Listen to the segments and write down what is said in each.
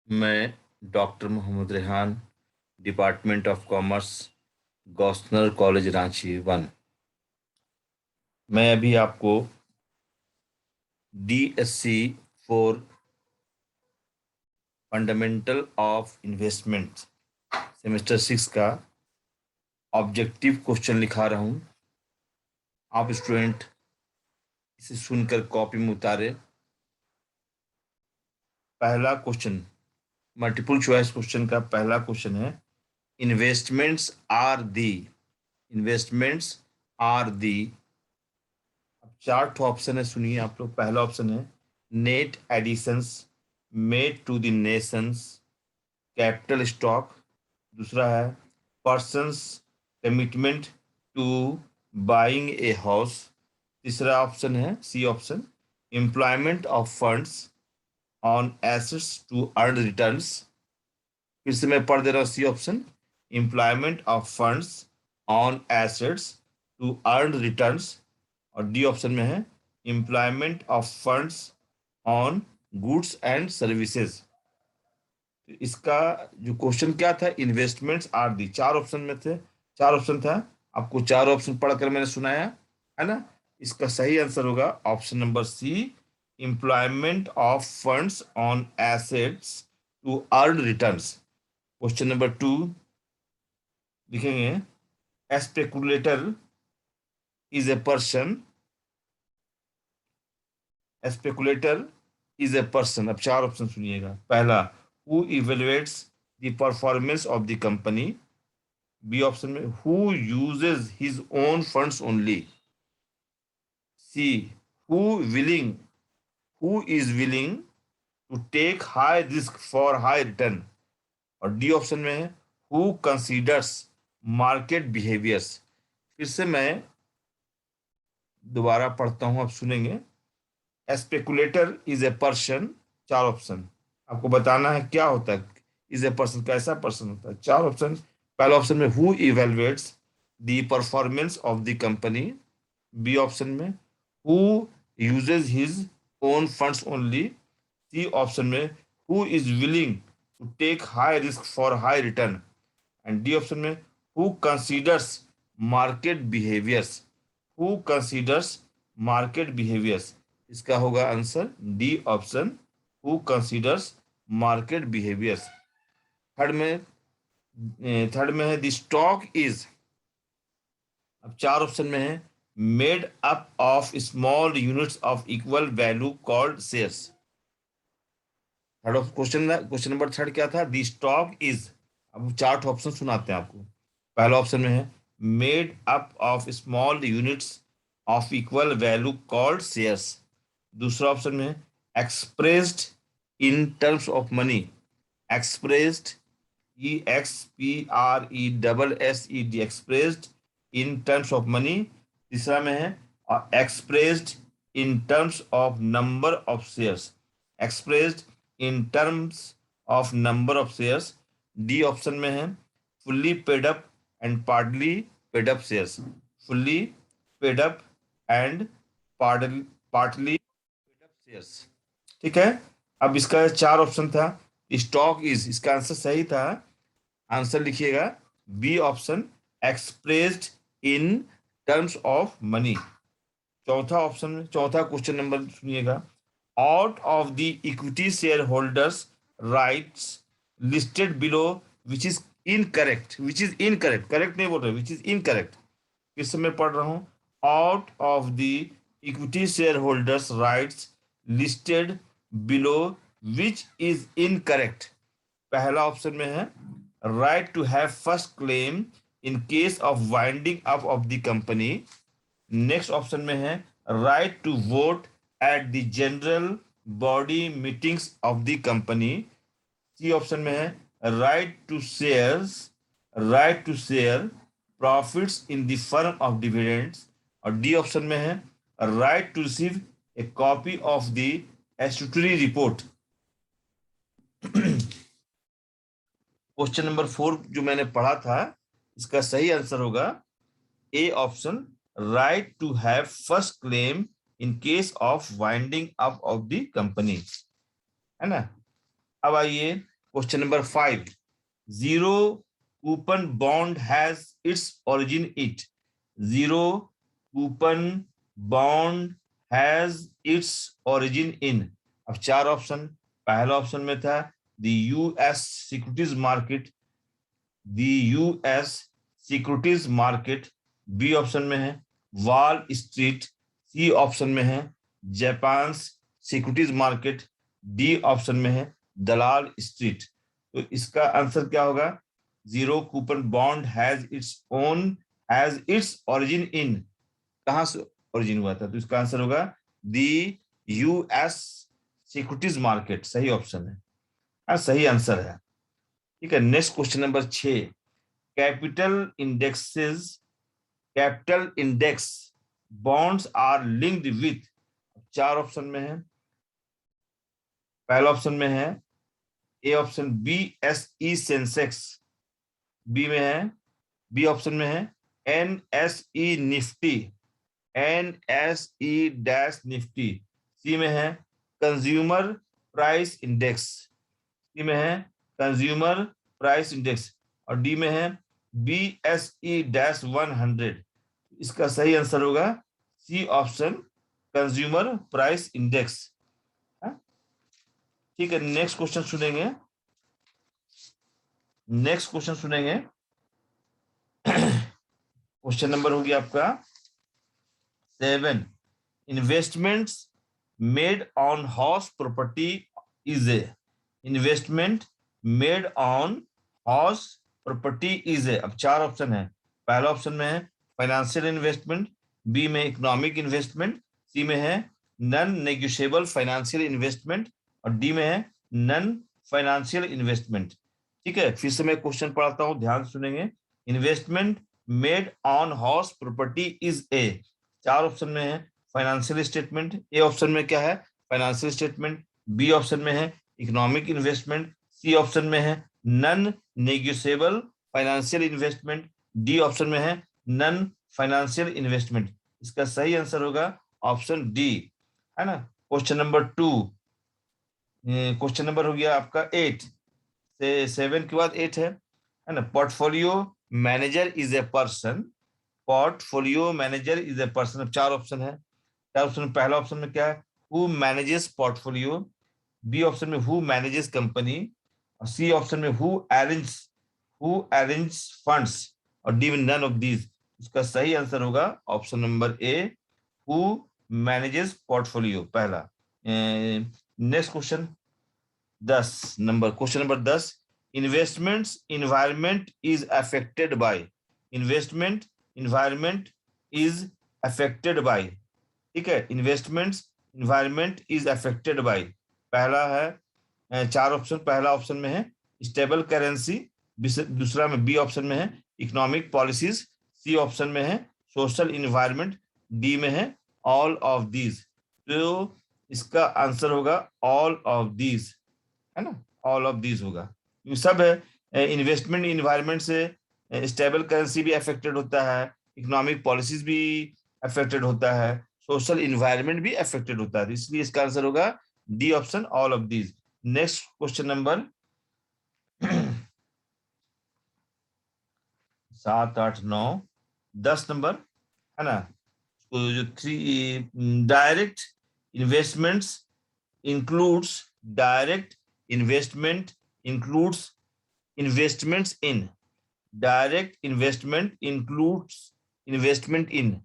मैं doctor Mohammad Rehan, department of commerce, Gossner college Ranchi 1। मैं अभी आपको DSC for fundamental of investment semester 6 का ऑब्जेक्टिव क्वेश्चन लिखा रहा हूँ। आप स्टूडेंट इसे सुनकर कॉपी में उतारे। पहला क्वेश्चन मल्टीपल चॉइस क्वेश्चन का पहला क्वेश्चन है, investments are the investments are the अब चार ठो ऑप्शन है, सुनिए आप लोग। पहला ऑप्शन है net additions made to the nation's capital stock. दूसरा है person's commitment to buying a house. तीसरा ऑप्शन है C option, employment of funds on assets to earn returns. फिर से मैं पढ़ दे रहा हूँ, C option, employment of funds on assets to earn returns. और डी ऑप्शन में है employment of funds on goods and services. इसका जो क्वेश्चन क्या था, इन्वेस्टमेंट्स आर दी, चार ऑप्शन में थे, चार ऑप्शन था। आपको चार ऑप्शन पढ़कर मैंने सुनाया है ना। इसका सही आंसर होगा option number C, employment of funds on assets to earn returns. Question number 2 लिखेंगे, speculator is a person. Speculator is a person. अब चार ऑप्शन सुनिएगा। पहला, who evaluates the performance of the company. B option में, who uses his own funds only. C, who willing who is willing to take high risk for high return. और D option में है who considers market behaviours. फिर से मैं दोबारा पढ़ता हूं, आप सुनेंगे। स्पेकुलेटर इज ए पर्सन, चार ऑप्शन आपको बताना है क्या होता है। इज ए पर्सन कैसा पर्सन होता है, चार ऑप्शन। पहला ऑप्शन में who evaluates the performance of the company. B option में who uses his own funds only. C option में who is willing to take high risk for high return. And D option में who considers market behaviours. Who considers market behaviours. इसका होगा answer D option, who considers market behaviours. Third में third में है the stock is. अब चार option में है made up of small units of equal value called shares. Third question number third क्या था, द स्टॉक इज। अब चार ऑप्शन सुनाते हैं आपको। पहला ऑप्शन में है made up of small units of equal value called shares. दूसरा ऑप्शन में है expressed in terms of money. Expressed, EXPRESSED, expressed in terms of money. तीसरा में है expressed in terms of number of shares. Expressed in terms of number of shares. D option में है fully paid up and partly paid up shares. Fully paid up and partly paid up shares. ठीक है। अब इसका चार option था, stock is, इसका answer सही था। आंसर लिखिएगा B option, expressed in terms of money. चौथा ऑप्शन में, चौथा क्वेश्चन नंबर सुनिएगा, out of the equity shareholders rights listed below which is incorrect. Which is incorrect, correct नहीं बोल रहे, विच इज इनकरेक्ट। फिर से मैं पढ़ रहा हूं, out of the equity shareholders rights listed below which is incorrect. पहला ऑप्शन में है right to have first claim in case of winding up of the company. Next option में है right to vote at the general body meetings of the company. C option में है right to share profits in the firm of dividends. और D option में है right to receive A copy of the statutory report. Question number 4 जो मैंने पढ़ा था, इसका सही आंसर होगा A option, right to have first claim in case of winding up of the company, है ना। अब आइए question number 5, zero coupon bond has its origin it, zero coupon bond has its origin in. अब चार option, पहला option में था the US securities market, the US securities market, B option में है वॉल स्ट्रीट, सी ऑप्शन में है Japan securities market, D option में है दलाल स्ट्रीट। तो इसका आंसर क्या होगा? Zero coupon bond has its origin in, कहां से ओरिजिन हुआ था? तो इसका आंसर होगा दी यूएस सिक्योरिटीज मार्केट, सही ऑप्शन है। सही आंसर है। ठीक है, next question number 6, capital indexes, capital index bonds are linked with, चार ऑप्शन में है। पहला ऑप्शन में है A option B S E Sensex, B में है, बी ऑप्शन में है N S E Nifty, N S E dash Nifty, C में है कंज्यूमर प्राइस इंडेक्स, सी में है कंज्यूमर प्राइस इंडेक्स, और डी में है बी एस ई डैश 100। इसका सही आंसर होगा C option, consumer price index. ठीक है, नेक्स्ट क्वेश्चन सुनेंगे, नेक्स्ट क्वेश्चन सुनेंगे। क्वेश्चन नंबर हो गया आपका 7, investments made on house property is a, investment made on house property is a. अब चार ऑप्शन है, पहला ऑप्शन में है फाइनेंशियल इन्वेस्टमेंट, बी में इकोनॉमिक इन्वेस्टमेंट, सी में है नॉन नेगोशिएबल फाइनेंशियल इन्वेस्टमेंट, और डी में है नॉन फाइनेंशियल इन्वेस्टमेंट। ठीक है, फिर से मैं क्वेश्चन पढ़ाता हूं, ध्यान सुनेंगे। Investment made on house property is ए, चार ऑप्शन में है फाइनेंशियल स्टेटमेंट, ए ऑप्शन में क्या है फाइनेंशियल स्टेटमेंट, बी ऑप्शन में है इकोनॉमिक इन्वेस्टमेंट, सी ऑप्शन में है non negotiable financial investment, D option में है नॉन फाइनेंशियल इन्वेस्टमेंट। इसका सही आंसर होगा ऑप्शन डी, है ना। क्वेश्चन नंबर 2, क्वेश्चन नंबर हो गया आपका 8 से 7 के बाद 8 है ना। Portfolio manager is a person, portfolio manager is a person. अब चार ऑप्शन है, चार ऑप्शन, पहला ऑप्शन में क्या है who manages portfolio, B option में हु मैनेजेस कंपनी, और सी ऑप्शन में हु अरेंज फंड्स, और डी में नन ऑफ दीज। इसका सही आंसर होगा option number A, who manages portfolio, पहला। Next question 10 number, question number 10, investments environment is affected by, investment environment is affected by. ठीक है, investments environment is affected by, पहला है चार ऑप्शन, पहला ऑप्शन में है स्टेबल करेंसी, दूसरा में बी ऑप्शन में है इकोनॉमिक पॉलिसीज, सी ऑप्शन में है सोशल इन्वायरमेंट, डी में है ऑल ऑफ दीज। तो इसका आंसर होगा ऑल ऑफ दीज, है ना, ऑल ऑफ दीज होगा। ये सब है, इन्वेस्टमेंट इन्वायरमेंट से स्टेबल करेंसी भी अफेक्टेड होता है, इकोनॉमिक पॉलिसीज भी अफेक्टेड होता है, सोशल इन्वायरमेंट भी अफेक्टेड होता है, इसलिए इसका आंसर होगा D option, all of these. Next question number 7, 8, 9, 10 number, है ना। तो जो 3 direct investments includes, direct investment includes investments in, direct investment includes investment in.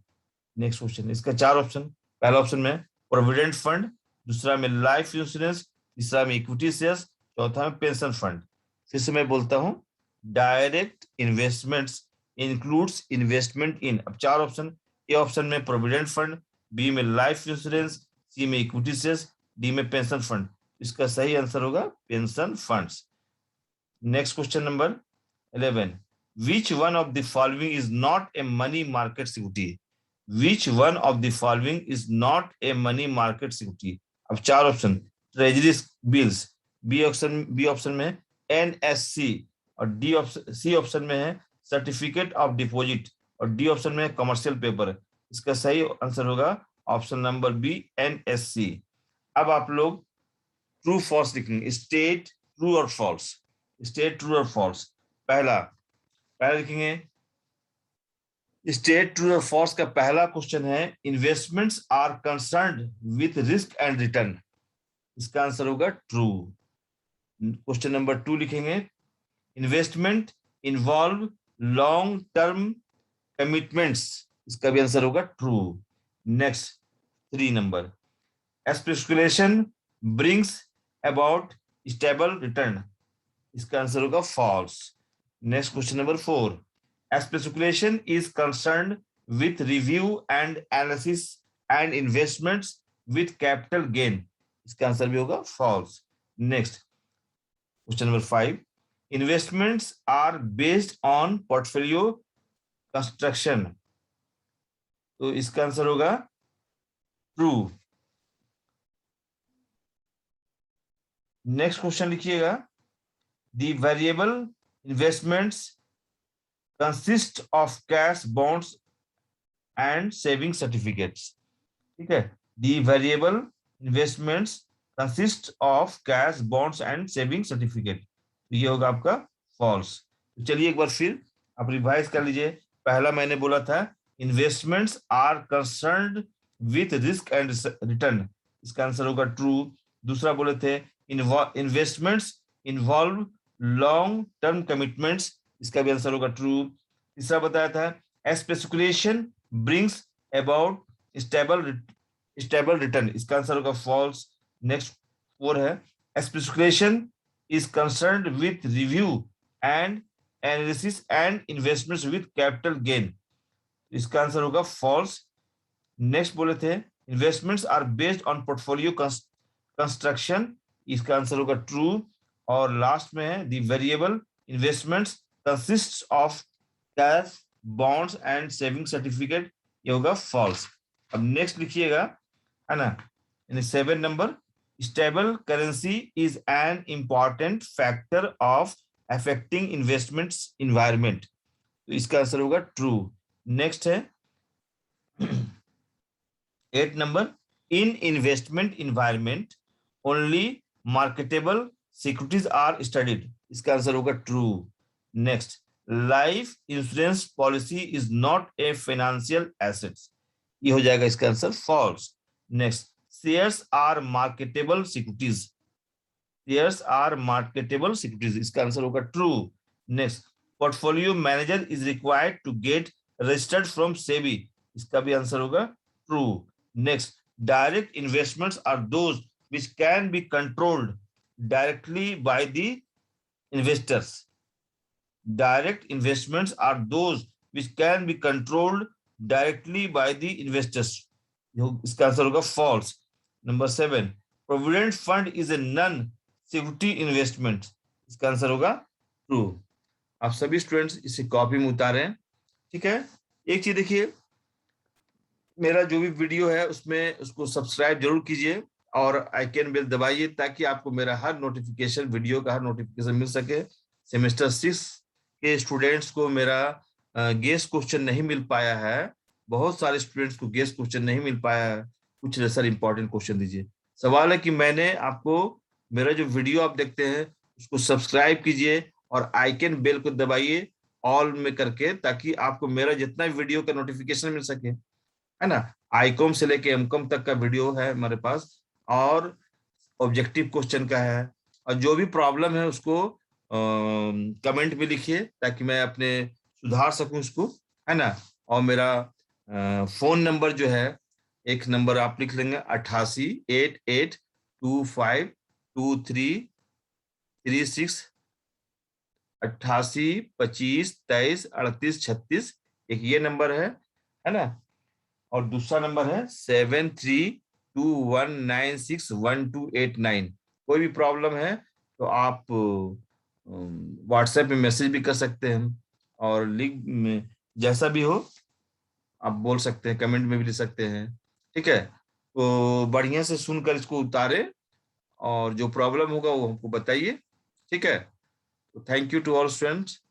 Next question, इसका चार ऑप्शन, पहला ऑप्शन में प्रोविडेंट फंड, दूसरा में लाइफ इंश्योरेंस, तीसरा में इक्विटी शेयर्स, चौथा में पेंशन फंड। फिर से मैं बोलता हूं, डायरेक्ट इन्वेस्टमेंट्स इंक्लूड्स इन्वेस्टमेंट इन। अब चार ऑप्शन, ए ऑप्शन में प्रोविडेंट फंड, बी में लाइफ इंश्योरेंस, सी में इक्विटी शेयर्स, डी में पेंशन फंड। इसका सही आंसर होगा pension funds. Next question number 11, which one of the following is not a money market security, which one of the following is not a money market security। अब चार option, treasury bills, B option में NSC, और D option, C option में है certificate of deposit, और D option में commercial paper. इसका सही आंसर होगा ऑप्शन नंबर बी, एनएससी। अब आप लोग ट्रू फॉल्स लिखेंगे, स्टेट ट्रू और फॉल्स। स्टेट ट्रू और फॉल्स। पहला पहला लिखेंगे, स्टेट ट्रू और फॉल्स का पहला क्वेश्चन है, investments are concerned with risk and return. इसका आंसर होगा ट्रू। क्वेश्चन नंबर 2 लिखेंगे, investment involve long term commitments. इसका भी आंसर होगा true. Next 3 number, speculation brings about stable return. इसका आंसर होगा false. Next question number 4, speculation is concerned with review and analysis and investments with capital gain. इसका answer भी होगा false. Next question number 5, investments are based on portfolio construction. तो इसका answer होगा true. Next question लिखिएगा, the variable investments consist of cash bonds and saving certificates. ठीक है, the variable investments consist of cash bonds and saving certificate. ये होगा आपका false. तो चलिए एक बार फिर आप रिवाइज कर लीजिए। पहला मैंने बोला था, investments are concerned with risk and return. इसका आंसर होगा ट्रू। दूसरा बोले थे, investments involve long term commitments. इसका भी आंसर होगा ट्रू। तीसरा बताया था, speculation brings about stable return. इसका आंसर होगा फॉल्स। नेक्स्ट 4 है, speculation is concerned with review and analysis and investments with capital gain। इसका आंसर होगा false। नेक्स्ट बोले थे, investments are based on portfolio construction. इसका आंसर होगा ट्रू। और लास्ट में है, the variable investments consist of cash bonds and saving certificate. ये होगा फॉल्स। अब नेक्स्ट लिखिएगा, है ना, 7 number, stable currency is an important factor of affecting investments environment। तो इसका आंसर होगा ट्रू। नेक्स्ट है 8 number, in investment environment only marketable securities are studied। इसका आंसर होगा true. Next, life insurance policy is not a financial assets. ये हो जाएगा इसका answer false. Next, shares are marketable securities. Shares are marketable securities. इसका answer होगा true. Next, portfolio manager is required to get registered from SEBI. इसका भी answer होगा true. Next, direct investments are those which can be controlled directly by the investors। Direct investments are those which can be controlled directly by the investors। इसका answer होगा false। Number 7, provident fund is a non security investment. इसका answer होगा true. आप सभी students इसे copy में उतारें। ठीक है, एक चीज देखिए, मेरा जो भी वीडियो है उसमें उसको सब्सक्राइब जरूर कीजिए और आइकन बेल दबाइए ताकि आपको मेरा हर नोटिफिकेशन, वीडियो का हर नोटिफिकेशन मिल सके। सेमेस्टर 6 के स्टूडेंट्स को मेरा गेस्ट क्वेश्चन नहीं मिल पाया है, बहुत सारे स्टूडेंट्स को गेस्ट क्वेश्चन नहीं मिल पाया है, कुछ सर इंपॉर्टेंट क्वेश्चन दीजिए। सवाल है कि मैंने आपको, मेरा जो वीडियो आप देखते हैं उसको सब्सक्राइब कीजिए और आइकन बेल को दबाइए ऑल में करके, ताकि आपको मेरा जितना वीडियो का नोटिफिकेशन मिल सके, है ना। आईकॉम से लेके एमकॉम तक का वीडियो है हमारे पास, और ऑब्जेक्टिव क्वेश्चन का है, और जो भी प्रॉब्लम है उसको कमेंट में लिखिए ताकि मैं अपने सुधार सकूं उसको, है ना। और मेरा फोन नंबर जो है, एक नंबर आप लिख लेंगे 8888252336, 8825233836, एक ये नंबर है ना। और दूसरा नंबर है 7321961289। कोई भी प्रॉब्लम है तो आप व्हाट्सएप में मैसेज भी कर सकते हैं, और लिंक में जैसा भी हो आप बोल सकते हैं, कमेंट में भी लिख सकते हैं। ठीक है, तो बढ़िया से सुनकर इसको उतारे और जो प्रॉब्लम होगा वो हमको बताइए। ठीक है, तो thank you to all students.